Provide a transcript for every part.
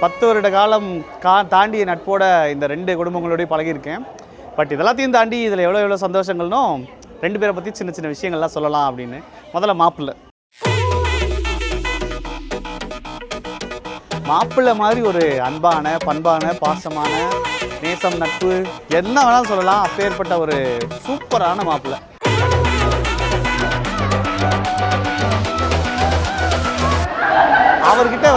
10 வருட காலம் தாண்டிய நட்போட இந்த 2 குடும்பங்களோடய பழகியிருக்கேன். பட் இதெல்லாத்தையும் தாண்டி இதில் எவ்வளோ சந்தோஷங்கள்னும் 2 பேரை பற்றி சின்ன சின்ன விஷயங்கள்லாம் சொல்லலாம் அப்படின்னு. முதல்ல மாப்பிள்ளை மாதிரி ஒரு அன்பான, பண்பான, பாசமான, நேசம், நட்பு என்ன வேணாலும் சொல்லலாம். அப்பேற்பட்ட ஒரு சூப்பரான மாப்பிள்ளை. அவர்கிட்ட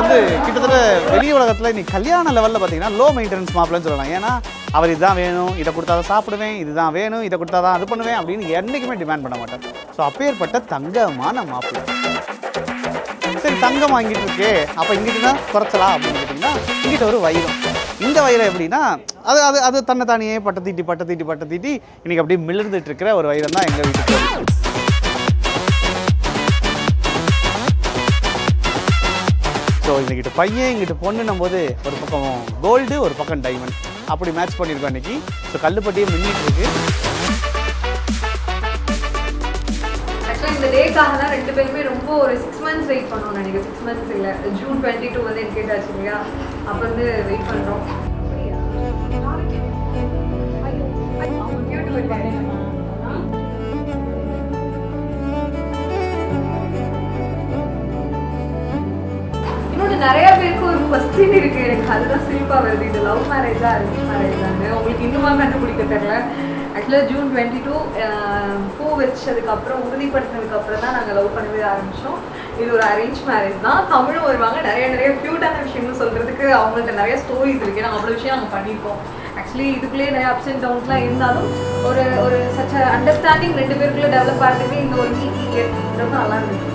கிட்டத்தட்ட வெளி உலகத்தில் இன்னைக்கு கல்யாண லெவலில் பார்த்தீங்கன்னா லோ மெயின்டெனன்ஸ் மாப்பிள்ளைன்னு சொல்லலாம். ஏன்னா அவர் இதுதான் வேணும், இதை கொடுத்தா தான் சாப்பிடுவேன், இதுதான் வேணும், இதை கொடுத்தா தான் அது பண்ணுவேன் அப்படின்னு என்றைக்குமே டிமாண்ட் பண்ண மாட்டார். ஸோ அப்பேற்பட்ட தங்கமான மாப்பிள்ளை. சரி, தங்கம் வாங்கிட்டு இருக்கே, அப்போ இங்கிட்டுனா குறைச்சலாம் அப்படின்னு கேட்டிங்கன்னா, இங்கிட்ட ஒரு வைரம். இந்த வைரம் எப்படின்னா அது அது அது தன்னை தானியே பட்டை தீட்டி இன்றைக்கி அப்படியே மிளர்ந்துட்டு இருக்கிற ஒரு வைரம் தான் எங்கள் வீட்டுக்கு. ஸோ இங்கிட்ட பையன் இங்கிட்ட பொண்ணுன்னும் போது ஒரு பக்கம் கோல்டு, ஒரு பக்கம் டைமண்ட், அப்படி மேட்ச் பண்ணியிருக்கோம் இன்றைக்கி. ஸோ கல்லுப்பட்டியே மின்னிட்டு இருக்கு. இந்த டேக்காக தான் 2 பேருமே ரொம்ப ஒரு 6 months வெயிட் பண்ணோம் நினைக்கிறேன். 6 months இல்லை, June 22 என்கேஜ் ஆச்சு இல்லையா, அப்போ வெயிட் பண்ணுறோம். இன்னொன்று நிறைய பேருக்கு ஒரு கொஸ்டின் இருக்கு, எனக்கு அதுதான் சிரிப்பாக வருது. இது லவ் மேரேஜா அரேஞ்ச் மேரேஜான்னு உங்களுக்கு இன்னுமா கண்டுபிடிக்க தெரியல. ஆக்சுவலாக June 22 பூ வச்சதுக்கப்புறம் உறுதிப்படுத்தினதுக்கப்புறம் தான் நாங்கள் லவ் பண்ணவே ஆரம்பித்தோம். இது ஒரு அரேஞ்ச் மேரேஜ் தான். தமிழும் வருவாங்க, நிறைய க்யூட்டான விஷயங்கள் சொல்கிறதுக்கு அவங்கள்ட்ட நிறைய ஸ்டோரிஸ் இருக்குது. நாங்கள் அவ்வளோ விஷயம் நாங்கள் பண்ணியிருக்கோம். ஆக்சுவலி இதுக்குள்ளேயே நிறைய அப்ஸ் அண்ட் டவுன்ஸ்லாம் இருந்தாலும் ஒரு சச் அண்டர்ஸ்டாண்டிங் 2 பேருக்குள்ளே டெவலப் ஆகிறதுக்கு இந்த ஒரு மீட்டிங் ரொம்ப நல்லா இருந்துச்சு.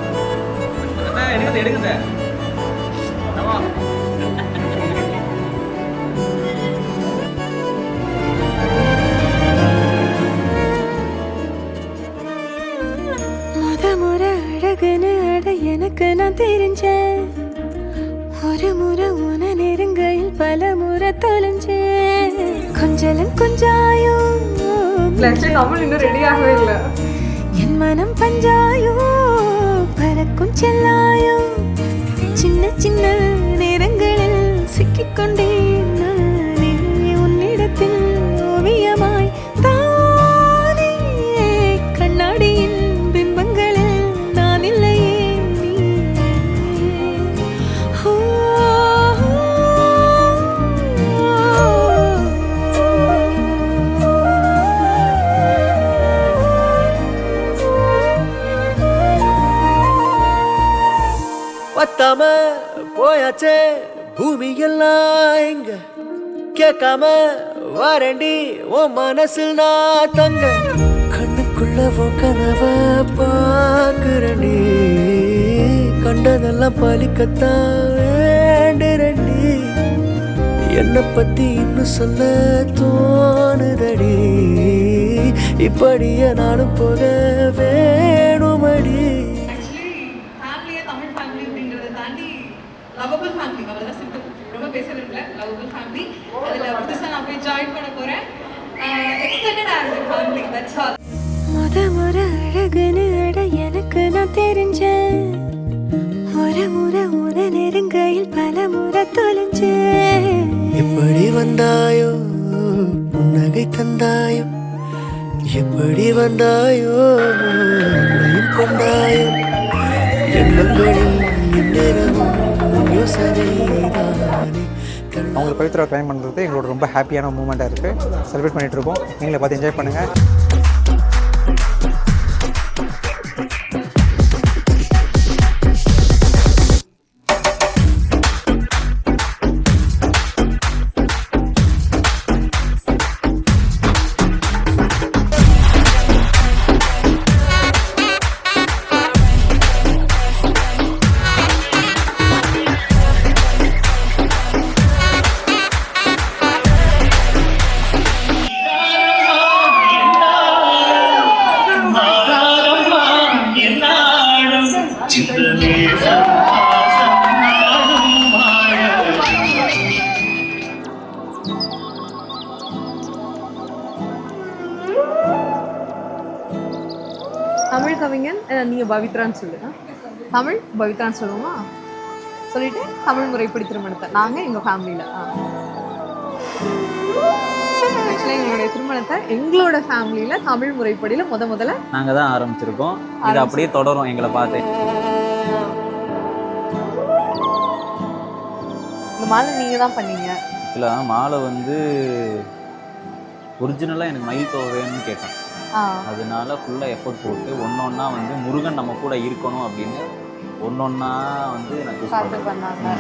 எனக்கு நான் தெரிஞ்சேன், ஒரு முறை உன நெருங்கையில் பல முறை தொலைஞ்சேன். கொஞ்சம் கொஞ்சாயும் தமிழ் இன்னும் ரெடியாகவே இல்லை. என் மனம் பஞ்சாயோ பறக்கும் செல்லாயோ, சின்ன சின்ன நேரங்களில் சிக்கிக்கொண்டேன் நானே உன்னிடத்தில் ஓவியமாய் தானே. கண்ணாடியின் பிம்பங்களில் நான் இல்லையே. பத்தாம போயாச்சே பூமி எல்லாம் எங்க, கேட்காம வாரண்டி உன் மனசில் நான் தங்க. கண்ணுக்குள்ள உன் கனவ பாக்குறண்டி, கண்டதெல்லாம் பலிக்கத்தான் வேண்டுரண்டி. என்னை பத்தி இன்னும் சொல்ல தோணுதடி, இப்படியே நானும் போக வேணுமடி. லவபிள் ஃபேமிலி அவ்வளோதான் சிம்பிள், ரொம்ப பேசுறதில்ல. லவபிள் ஃபேமிலி, அதில் புதுசாக நான் போய் ஜாயின் பண்ண போகிறேன். எக்ஸ்டெண்டட் ஆகிற ஃபேமிலி, தட்ஸ் ஆல். முறை அழகுன்னு அட எனக்கு நான் தெரிஞ்சேன், ஒரு முறை உன நெருங்கையில் பல முறை தொலைஞ்சேன். எப்படி வந்தாயோ புன்னகை தந்தாயோ, எப்படி வந்தாயோ என்னையும் கொண்டாயோ, எண்ணங்களில் எந்நேரமும் அவங்களை பவித்ரா கிளைம் பண்ணுறது எங்களோட ரொம்ப ஹாப்பியான மூமெண்ட்டாக இருக்குது. செலிப்ரேட் பண்ணிகிட்ருக்கோம். நீங்களே பார்த்து என்ஜாய் பண்ணுங்கள். தமிழ் கவிஞன் நீங்கள் பவித்ரான்னு சொல்லுங்க. தமிழ் பவித்ரான்னு சொல்லுவோமா? சொல்லிட்டு தமிழ் முறைப்படி திருமணத்தை நாங்கள் எங்கள் ஃபேமிலியில் ஆக்சுவலாக எங்களுடைய திருமணத்தை எங்களோட ஃபேமிலியில் தமிழ் முறைப்படியில் முதல்ல நாங்கள் தான் ஆரம்பிச்சிருக்கோம். இது அப்படியே தொடரும் எங்களை பார்த்து. இந்த மாலை நீங்கள் தான் பண்ணீங்க. இல்லை, மாலை வந்து ஒரிஜினலாக எனக்கு மயில் தோகை வேணும்னு கேட்டேன். அதனால ஃபுல்லாக எஃபோர்ட் போட்டு ஒன்றொன்னா வந்து முருகன் நம்ம கூட இருக்கணும் அப்படின்னு ஒன்றொன்னா வந்து நான் சூஸ் பண்ணாங்க.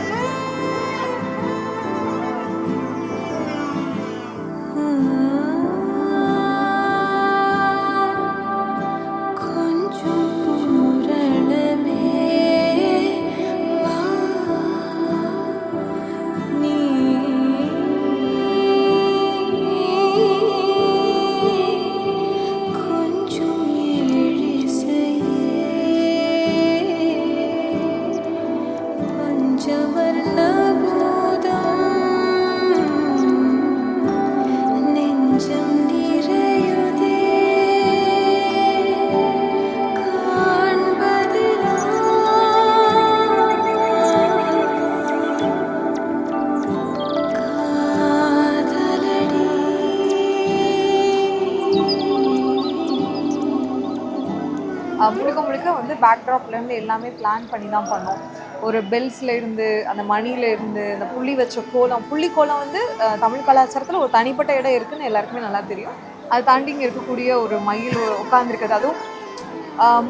முழுக்க வந்து பேக்ட்ராப்லேருந்து எல்லாமே பிளான் பண்ணி தான் பண்ணோம். ஒரு பெல்ஸ்லேருந்து அந்த மணிலேருந்து அந்த புள்ளி வச்ச கோலம், புள்ளி கோலம் வந்து தமிழ் கலாச்சாரத்தில் ஒரு தனிப்பட்ட இடம் இருக்குதுன்னு எல்லாருக்குமே நல்லா தெரியும். அதை தாண்டி இங்கே இருக்கக்கூடிய ஒரு மயில் உட்காந்துருக்குது, அதுவும்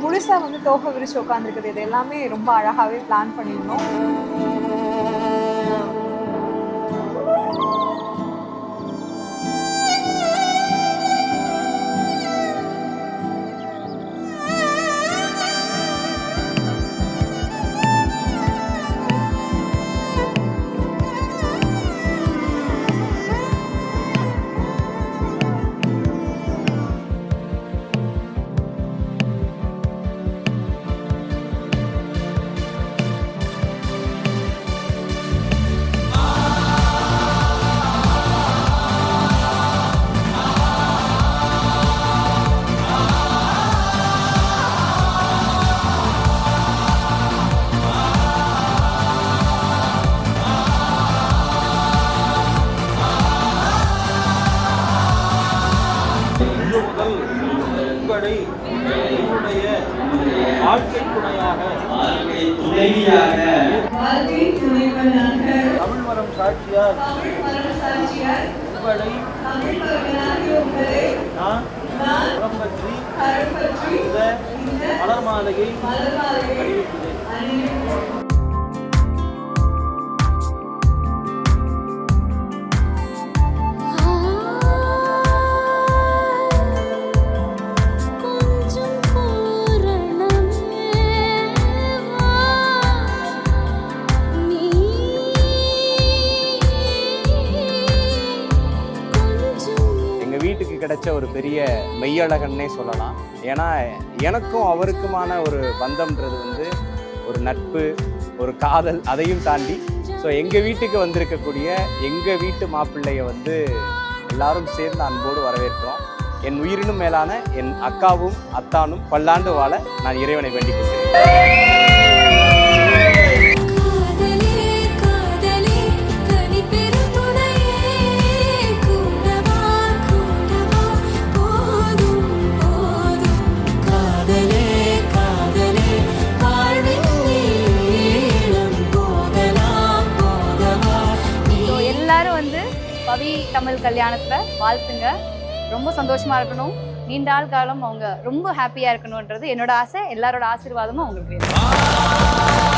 முழுசாக வந்து தோகை விரிச்சு உட்காந்துருக்குது, இது எல்லாமே ரொம்ப அழகாகவே பிளான் பண்ணியிருந்தோம். தமிழ் மரம் சாட்சியார் உங்களை நான் புறம்பற்றி இந்த மலர் மாலையை அறிவிக்கிறேன். கிடைச்ச ஒரு பெரிய மெய்யழகன்னே சொல்லலாம். ஏன்னா எனக்கும் அவருக்குமான ஒரு பந்தம்ன்றது வந்து ஒரு நட்பு, ஒரு காதல், அதையும் தாண்டி ஸோ எங்கள் வீட்டுக்கு வந்திருக்கக்கூடிய எங்கள் வீட்டு மாப்பிள்ளையை வந்து எல்லாரும் சேர்ந்து அன்போடு வரவேற்கிறோம். என் உயிரினும் மேலான என் அக்காவும் அத்தானும் பல்லாண்டு வாழ நான் இறைவனை வேண்டிக் கொள்கிறேன். பவி தமிழ் கல்யாணத்தில் வாழ்த்துங்க. ரொம்ப சந்தோஷமாக இருக்கணும், நீண்ட நாள் காலம் அவங்க ரொம்ப ஹாப்பியாக இருக்கணுன்றது என்னோட ஆசை. எல்லாரோட ஆசீர்வாதமும் அவங்களுக்கு வேணும்.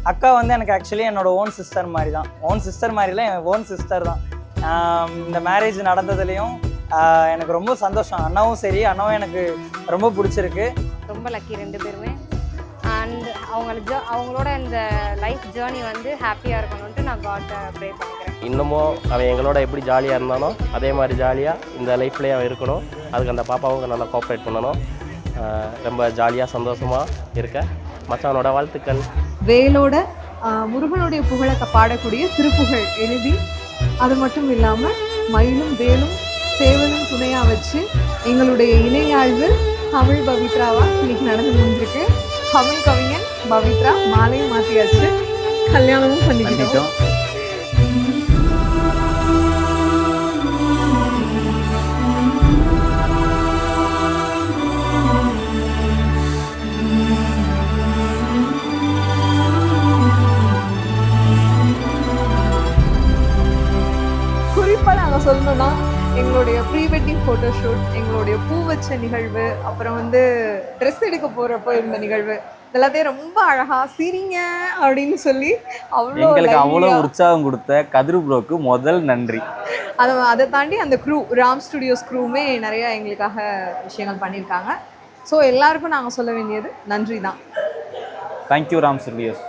அக்கா வந்து எனக்கு ஆக்சுவலி என்னோட ஓன் சிஸ்டர் மாதிரி தான். ஓன் சிஸ்டர் மாதிரிலாம் என் ஓன் சிஸ்டர் தான். இந்த மேரேஜ் நடந்ததுலேயும் எனக்கு ரொம்ப சந்தோஷம். அண்ணாவும் சரி, அண்ணாவும் எனக்கு ரொம்ப பிடிச்சிருக்கு. ரொம்ப லக்கி 2 பேருமே. அண்ட் அவங்களோட இந்த லைஃப் ஜேர்னி வந்து ஹாப்பியாக இருக்கணும்ட்டு நான் காட்டை ப்ரே பண்ணிக்கிறேன். இன்னமும் அவன் எங்களோட எப்படி ஜாலியாக இருந்தானோ அதே மாதிரி ஜாலியாக இந்த லைஃப்லேயே அவன் இருக்கணும். அதுக்கு அந்த பாப்பாவும் நல்லா கோஆப்ரேட் பண்ணணும். ரொம்ப ஜாலியாக சந்தோஷமாக இருக்க மச்சானோட வாழ்த்துக்கள். வேலோட முருகனுடைய புகழை பாடக்கூடிய திருப்புகழ் எழுதி, அது மட்டும் இல்லாமல் மயிலும் வேலும் சேவலும் துணையாக வச்சு எங்களுடைய இணையாழ்வு தமிழ் பவித்ராவா இன்னைக்கு நடந்து முடிஞ்சிருக்கு. தமிழ் கவிஞன் பவித்ரா மாலையும் மாற்றியாச்சு, கல்யாணமும் பண்ணிக்கிட்டோம். குறிப்பாக நாங்கள் சொல்லணும்னா எங்களுடைய ப்ரீ வெட்டிங் ஃபோட்டோ ஷூட், எங்களுடைய பூ வச்ச நிகழ்வு, அப்புறம் வந்து ட்ரெஸ் எடுக்க போகிறப்போ இருந்த நிகழ்வு, எல்லாத்தையும் ரொம்ப அழகாக சிரிங்க அப்படின்னு சொல்லி எங்களுக்கு அவ்வளோ உற்சாகம் கொடுத்த கதிர் ப்ரோக்கு முதல் நன்றி. அதை தாண்டி அந்த க்ரூ, ராம் ஸ்டுடியோஸ் க்ரூவுமே நிறையா எங்களுக்காக விஷயங்கள் பண்ணியிருக்காங்க. ஸோ எல்லாருக்கும் நாங்கள் சொல்ல வேண்டியது நன்றி தான். Thank you Ram studios.